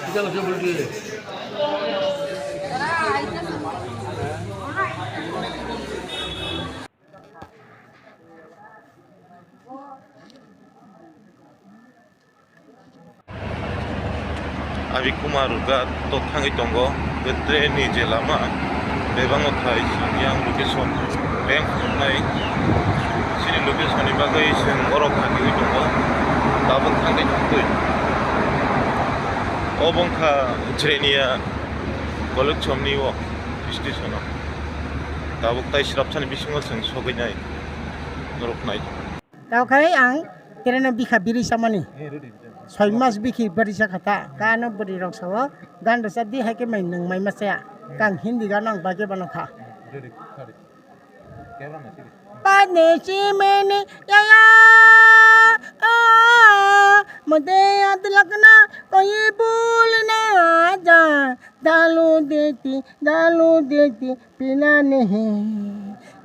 Kita langsung berdiri. Abi Kumaruga to thangi tongo be train ni je lama bebango thai yang location bank nai sini location ni bagai sing orok thagi tongo tabun thangi tongtoi obongkha trainia golok chomni o station o tabuk tai sirapchani bisingo sing sogai nai norok nai tao khai ang trena bikha biri samani 6 mas biki bari sakata kano bari rok sawo ganda sadi hake mai nang mai masya kang hindi ganang bage banakha pane si mene ya ya मुझे याद लगना कोई भूल ना जा दालू देती पीना नहीं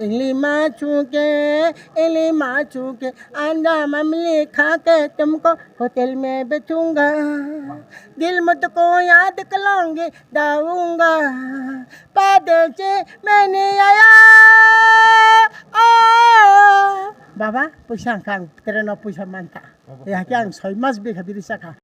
इली माचू के अंडा ममली खा के तुमको होटल में बेचूंगा दिल मुझको याद कलाऊंगी दाऊंगा परदेसी मैंने आया Baba, pusang kang tereno pusang manta. Ya kang 6 mas bika biri saka.